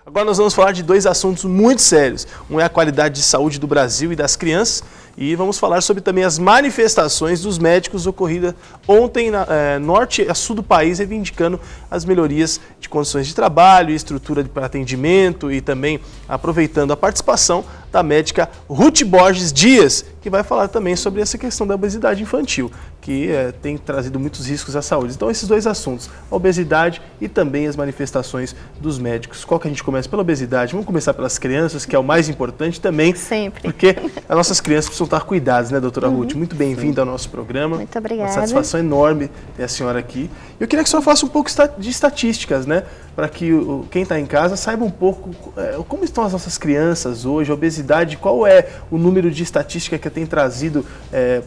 Agora nós vamos falar de dois assuntos muito sérios. Um é a qualidade de saúde do Brasil e das crianças e vamos falar sobre também as manifestações dos médicos ocorridas ontem norte a sul do país, reivindicando as melhorias de condições de trabalho, estrutura para atendimento e também aproveitando a participação da médica Ruth Borges Dias, que vai falar também sobre essa questão da obesidade infantil, que tem trazido muitos riscos à saúde. Então, esses dois assuntos, a obesidade e também as manifestações dos médicos. Qual que a gente começa? Pela obesidade. Vamos começar pelas crianças, que é o mais importante também. Sempre. Porque as nossas crianças precisam estar cuidadas, né, doutora Ruth? Muito bem-vinda ao nosso programa. Muito obrigada. Uma satisfação enorme ter a senhora aqui. Eu queria que a senhora falasse um pouco de estatísticas, né? Para que quem está em casa saiba um pouco como estão as nossas crianças hoje, a obesidade, qual é o número de estatística que tem trazido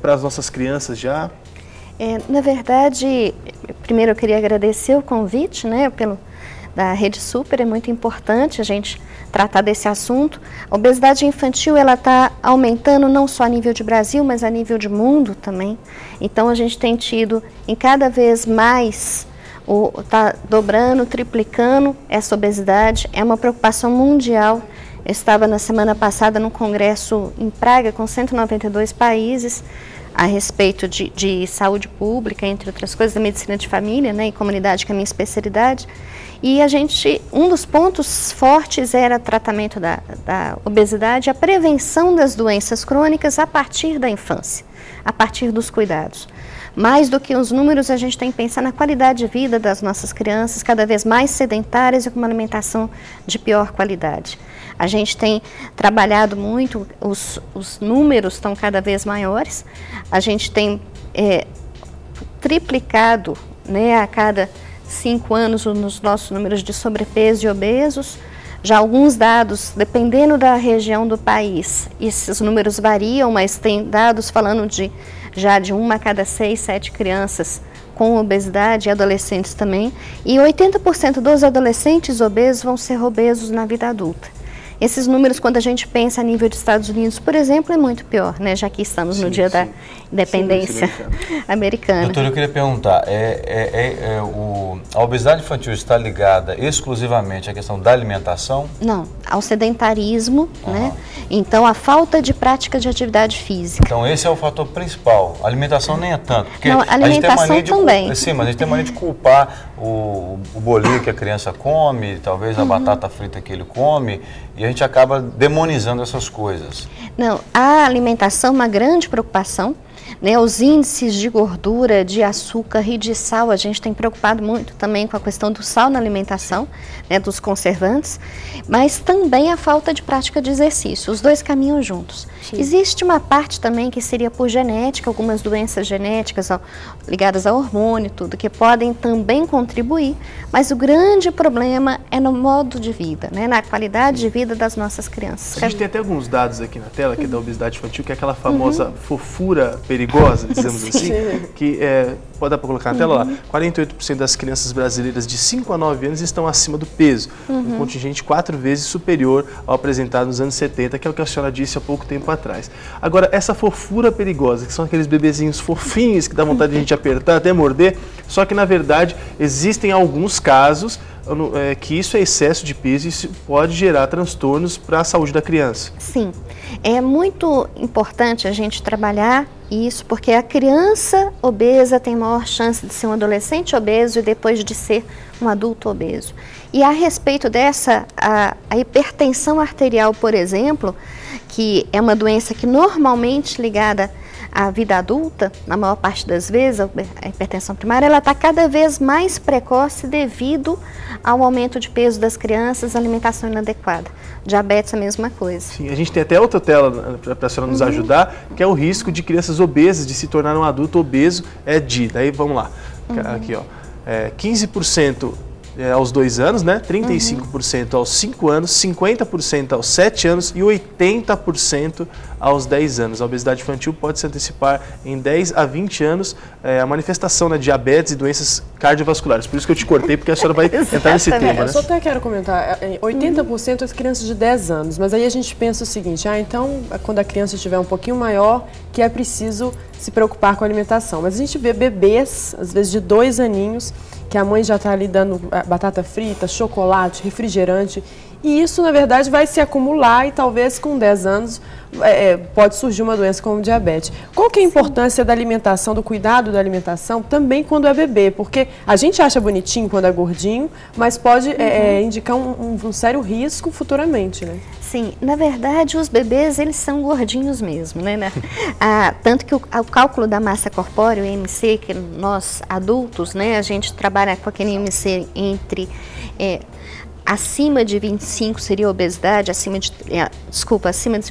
para as nossas crianças já? Na verdade, primeiro eu queria agradecer o convite, né, da Rede Super. É muito importante a gente tratar desse assunto. A obesidade infantil, ela está aumentando não só a nível de Brasil, mas a nível de mundo também. Então a gente tem tido em cada vez mais, está dobrando, triplicando essa obesidade. É uma preocupação mundial. Eu estava na semana passada num congresso em Praga com 192 países a respeito de saúde pública, entre outras coisas, da medicina de família, né, e comunidade, que é a minha especialidade. E um dos pontos fortes era o tratamento da obesidade, a prevenção das doenças crônicas a partir da infância, a partir dos cuidados. Mais do que os números, a gente tem que pensar na qualidade de vida das nossas crianças, cada vez mais sedentárias e com uma alimentação de pior qualidade. A gente tem trabalhado muito, os números estão cada vez maiores, a gente tem triplicado, né, a cada 5 anos nos nossos números de sobrepeso e obesos. Já alguns dados, dependendo da região do país, esses números variam, mas tem dados falando já de 1 a cada 6, 7 crianças com obesidade, e adolescentes também, e 80% dos adolescentes obesos vão ser obesos na vida adulta. Esses números, quando a gente pensa a nível dos Estados Unidos, por exemplo, é muito pior, né? Já que estamos no dia da independência americana. Doutora, eu queria perguntar, a obesidade infantil está ligada exclusivamente à questão da alimentação? Não, ao sedentarismo, né? Então, a falta de prática de atividade física. Então, esse é o fator principal. A alimentação nem é tanto. Porque não, a alimentação também. Sim, mas a gente tem mania de culpar o bolinho que a criança come, talvez a batata frita que ele come, e a gente acaba demonizando essas coisas. Não, a alimentação é uma grande preocupação, né? Os índices de gordura, de açúcar e de sal, a gente tem preocupado muito também com a questão do sal na alimentação, né, dos conservantes, mas também a falta de prática de exercício, os dois caminham juntos. Sim. Existe uma parte também que seria por genética, algumas doenças genéticas ligadas a hormônio, tudo, que podem também contribuir, mas o grande problema é no modo de vida, né, na qualidade de vida das nossas crianças. A gente tem até alguns dados aqui na tela, que é da obesidade infantil, que é aquela famosa fofura perigosa, dizemos assim, que pode dar para colocar na tela lá, 48% das crianças brasileiras de 5 a 9 anos estão acima do peso, um contingente 4 vezes superior ao apresentado nos anos 70, que é o que a senhora disse há pouco tempo atrás. Agora, essa fofura perigosa, que são aqueles bebezinhos fofinhos que dá vontade de a gente apertar, até morder, só que na verdade existem alguns casos que isso é excesso de peso e isso pode gerar transtornos para a saúde da criança. Sim, é muito importante a gente trabalhar isso, porque a criança obesa tem maior chance de ser um adolescente obeso e depois de ser um adulto obeso. E a respeito dessa, a hipertensão arterial, por exemplo, que é uma doença que normalmente ligada à vida adulta, na maior parte das vezes, a hipertensão primária, ela está cada vez mais precoce devido ao aumento de peso das crianças, alimentação inadequada. Diabetes é a mesma coisa. Sim, a gente tem até outra tela para a senhora nos ajudar, que é o risco de crianças obesas, de se tornar um adulto obeso, daí vamos lá, aqui ó, 15% aos 2 anos, né? 35% aos 5 anos, 50% aos 7 anos e 80% aos 10 anos. A obesidade infantil pode se antecipar em 10 a 20 anos a manifestação de diabetes e doenças cardiovasculares. Por isso que eu te cortei, porque a senhora vai entrar nesse tema, né? Eu só até quero comentar, 80% das crianças de 10 anos, mas aí a gente pensa o seguinte, então quando a criança estiver um pouquinho maior, que é preciso se preocupar com a alimentação. Mas a gente vê bebês, às vezes de 2 aninhos, que a mãe já está ali dando batata frita, chocolate, refrigerante, E isso, na verdade, vai se acumular e talvez com 10 anos pode surgir uma doença como diabetes. Qual que é a importância da alimentação, do cuidado da alimentação, também quando é bebê? Porque a gente acha bonitinho quando é gordinho, mas pode indicar um sério risco futuramente, né? Sim, na verdade os bebês eles são gordinhos mesmo, né? Tanto que o cálculo da massa corpórea, o IMC, que nós adultos, né, a gente trabalha com aquele IMC entre acima de 25 seria obesidade, acima de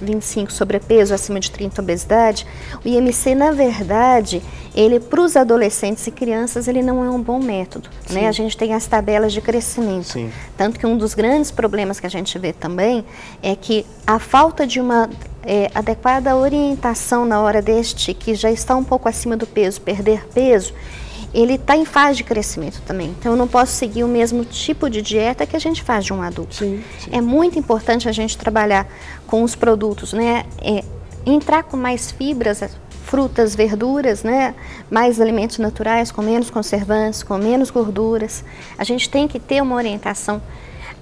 25 sobrepeso, acima de 30 obesidade. O IMC, na verdade, ele para os adolescentes e crianças, ele não é um bom método, né? A gente tem as tabelas de crescimento. Sim. Tanto que um dos grandes problemas que a gente vê também é que a falta de uma adequada orientação na hora que já está um pouco acima do peso, perder peso, ele está em fase de crescimento também. Então, eu não posso seguir o mesmo tipo de dieta que a gente faz de um adulto. Sim. É muito importante a gente trabalhar com os produtos, né? Entrar com mais fibras, frutas, verduras, né? Mais alimentos naturais, com menos conservantes, com menos gorduras. A gente tem que ter uma orientação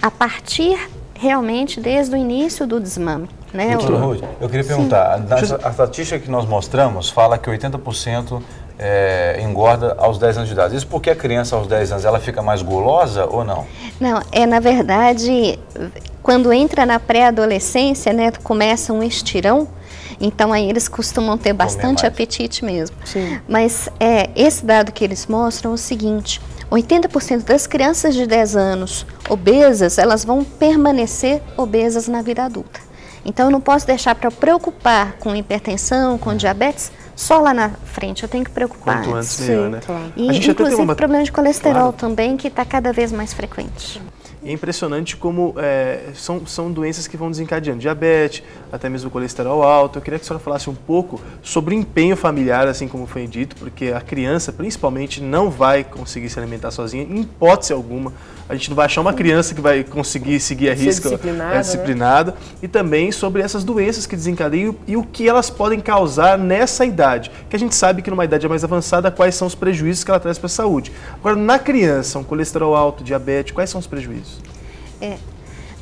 a partir realmente desde o início do desmame. Né? Doutora Ruth, eu queria perguntar, a estatística que nós mostramos fala que 80% engorda aos 10 anos de idade. Isso porque a criança aos 10 anos ela fica mais gulosa ou não? Não, na verdade, quando entra na pré-adolescência, né, começa um estirão, então aí eles costumam ter bastante apetite mesmo. Sim. Mas esse dado que eles mostram é o seguinte: 80% das crianças de 10 anos obesas, elas vão permanecer obesas na vida adulta. Então eu não posso deixar para preocupar com hipertensão, com diabetes, só lá na frente, eu tenho que preocupar. Quanto antes melhor, né? Claro. E A gente até tem inclusive problema de colesterol Claro. também, que está cada vez mais frequente. E é impressionante como são doenças que vão desencadeando diabetes, até mesmo colesterol alto. Eu queria que a senhora falasse um pouco sobre o empenho familiar, assim como foi dito, porque a criança, principalmente, não vai conseguir se alimentar sozinha, em hipótese alguma. A gente não vai achar uma criança que vai conseguir seguir a risca, disciplinada. E também sobre essas doenças que desencadeiam e o que elas podem causar nessa idade. Que a gente sabe que numa idade mais avançada, quais são os prejuízos que ela traz para a saúde. Agora, na criança, um colesterol alto, diabetes, quais são os prejuízos?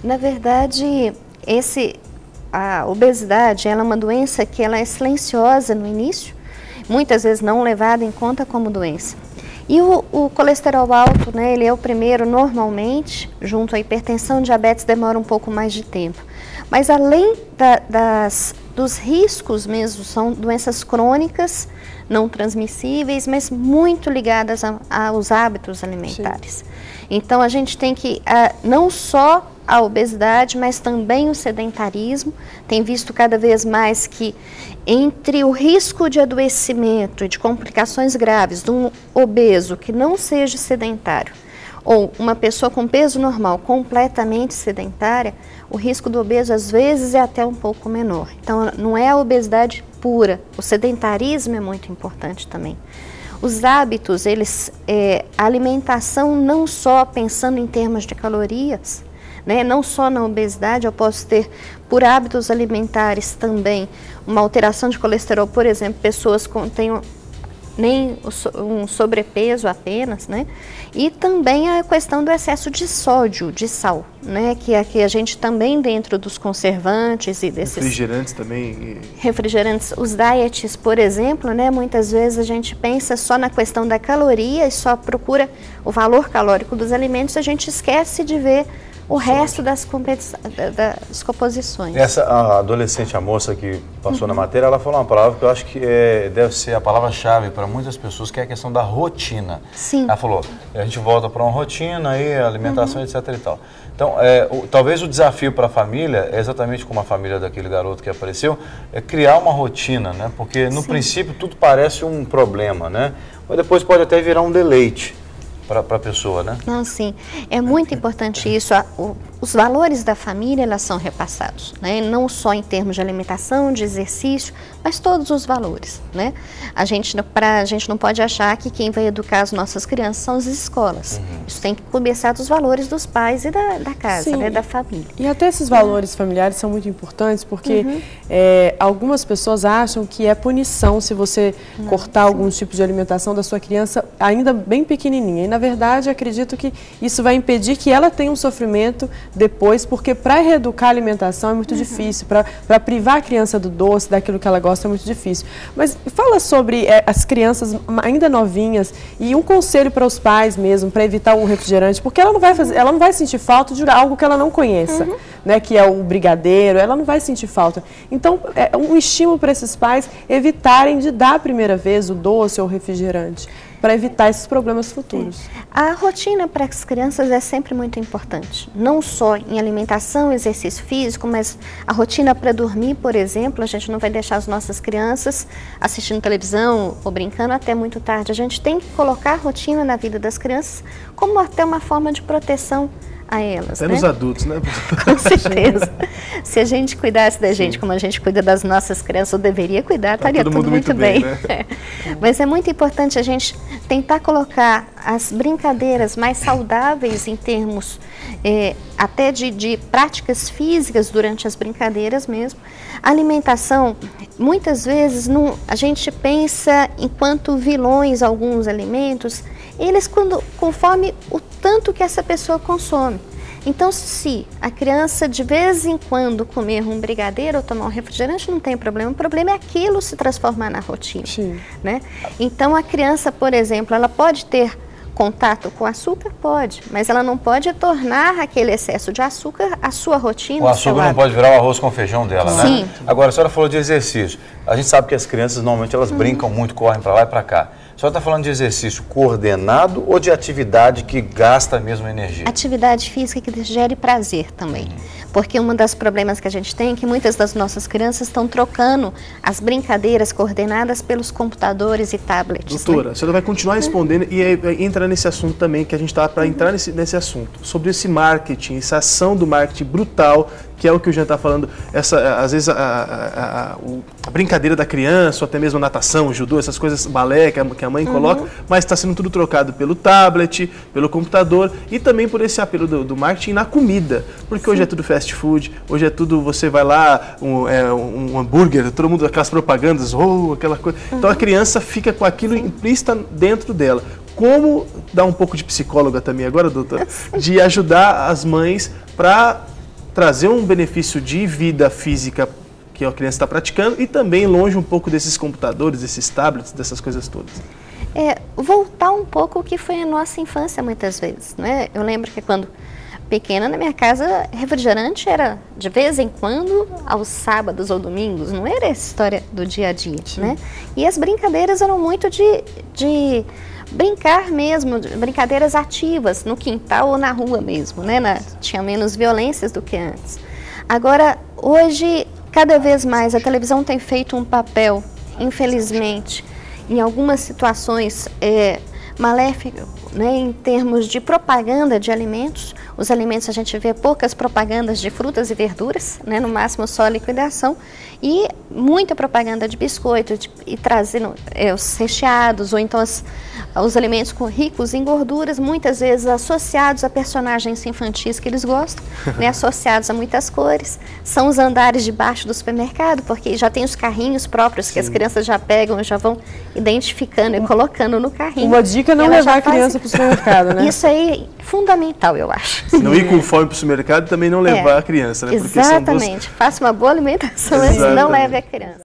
Na verdade, a obesidade ela é uma doença que ela é silenciosa no início, muitas vezes não levada em conta como doença. E o colesterol alto, né, ele é o primeiro normalmente, junto à hipertensão, diabetes demora um pouco mais de tempo. Mas além dos riscos mesmo, são doenças crônicas, não transmissíveis, mas muito ligadas aos hábitos alimentares. Sim. Então a gente tem que, não só a obesidade, mas também o sedentarismo. Tem visto cada vez mais que entre o risco de adoecimento e de complicações graves de um obeso que não seja sedentário ou uma pessoa com peso normal completamente sedentária, o risco do obeso às vezes é até um pouco menor. Então não é a obesidade pura, o sedentarismo é muito importante também. Os hábitos, a alimentação não só pensando em termos de calorias, né? Não só na obesidade, eu posso ter, por hábitos alimentares também, uma alteração de colesterol, por exemplo, pessoas que têm nem um sobrepeso apenas, né? E também a questão do excesso de sódio, de sal, né? Que aqui a gente também dentro dos conservantes e desses... Refrigerantes também. Refrigerantes, os diets, por exemplo, né? Muitas vezes a gente pensa só na questão da caloria e só procura o valor calórico dos alimentos, a gente esquece de ver o resto das composições. A adolescente, a moça que passou na matéria, ela falou uma palavra que eu acho que deve ser a palavra-chave para muitas pessoas, que é a questão da rotina. Sim. Ela falou, a gente volta para uma rotina, aí, alimentação, etc. e tal. Então, talvez o desafio para a família, exatamente como a família daquele garoto que apareceu, é criar uma rotina, né? Porque no princípio tudo parece um problema, né? Mas depois pode até virar um deleite para a pessoa, né? Não, sim. É muito importante isso. Os valores da família, elas são repassados, né? Não só em termos de alimentação, de exercício, mas todos os valores, né? A gente não pode achar que quem vai educar as nossas crianças são as escolas. Isso tem que começar dos valores dos pais e da casa, né? Da família. E até esses valores familiares são muito importantes, porque algumas pessoas acham que é punição se você cortar alguns tipos de alimentação da sua criança ainda bem pequenininha. E, na verdade, acredito que isso vai impedir que ela tenha um sofrimento depois, porque para reeducar a alimentação é muito difícil, para privar a criança do doce, daquilo que ela gosta é muito difícil. Mas fala sobre as crianças ainda novinhas e um conselho para os pais mesmo, para evitar o refrigerante, porque ela não vai sentir falta de algo que ela não conheça, né, que é o brigadeiro, ela não vai sentir falta. Então, é um estímulo para esses pais evitarem de dar a primeira vez o doce ou o refrigerante, para evitar esses problemas futuros. A rotina para as crianças é sempre muito importante, não só em alimentação, exercício físico, mas a rotina para dormir, por exemplo, a gente não vai deixar as nossas crianças assistindo televisão ou brincando até muito tarde. A gente tem que colocar a rotina na vida das crianças como até uma forma de proteção a elas. Até nos adultos, né? Com certeza. Se a gente cuidasse da gente como a gente cuida das nossas crianças, ou deveria cuidar, estaria tudo muito bem. Né? Mas é muito importante a gente tentar colocar as brincadeiras mais saudáveis em termos até de práticas físicas durante as brincadeiras mesmo. A alimentação, muitas vezes, a gente pensa enquanto vilões alguns alimentos, eles conforme o tanto que essa pessoa consome. Então, se a criança de vez em quando comer um brigadeiro ou tomar um refrigerante, não tem problema. O problema é aquilo se transformar na rotina. Sim. Né? Então, a criança, por exemplo, ela pode ter contato com açúcar? Pode, mas ela não pode tornar aquele excesso de açúcar a sua rotina. O açúcar não pode virar o arroz com feijão dela, né? Sim. Agora, a senhora falou de exercício. A gente sabe que as crianças, normalmente, elas brincam muito, correm para lá e para cá. A senhora está falando de exercício coordenado ou de atividade que gasta a mesma energia? Atividade física que gere prazer também. Porque um dos problemas que a gente tem é que muitas das nossas crianças estão trocando as brincadeiras coordenadas pelos computadores e tablets. Doutora, né? a senhora vai continuar respondendo e entra nesse assunto também, que a gente está para entrar nesse assunto, sobre esse marketing, essa ação do marketing brutal, que é o que o Jean está falando, às vezes a brincadeira da criança, ou até mesmo a natação, o judô, essas coisas, balé que a mãe coloca, mas está sendo tudo trocado pelo tablet, pelo computador e também por esse apelo do marketing na comida, porque hoje é tudo fast food, hoje é tudo, você vai lá, um hambúrguer, todo mundo, aquelas propagandas, aquela coisa, então a criança fica com aquilo implícito dentro dela. Como dar um pouco de psicóloga também agora, doutora, de ajudar as mães para trazer um benefício de vida física que a criança está praticando e também longe um pouco desses computadores, desses tablets, dessas coisas todas. Voltar um pouco o que foi a nossa infância muitas vezes, né? Eu lembro que quando pequena, na minha casa, refrigerante era de vez em quando, aos sábados ou domingos, não era essa história do dia a dia, né? E as brincadeiras eram muito de brincar mesmo, brincadeiras ativas, no quintal ou na rua mesmo, né? Tinha menos violências do que antes. Agora, hoje, cada vez mais, a televisão tem feito um papel, infelizmente, em algumas situações maléfico, né, em termos de propaganda de alimentos. Os alimentos a gente vê poucas propagandas de frutas e verduras, né, no máximo só a liquidação, e muita propaganda de biscoito e trazendo os recheados, ou então os alimentos ricos em gorduras, muitas vezes associados a personagens infantis que eles gostam, né, associados a muitas cores. São os andares de baixo do supermercado, porque já tem os carrinhos próprios que as crianças já pegam, já vão identificando e colocando no carrinho. Uma dica é não levar a criança para o supermercado, né? Isso aí é fundamental, eu acho. Não ir com fome para o supermercado e também não levar a criança, né? Exatamente. Faça uma boa alimentação, mas não leve a criança.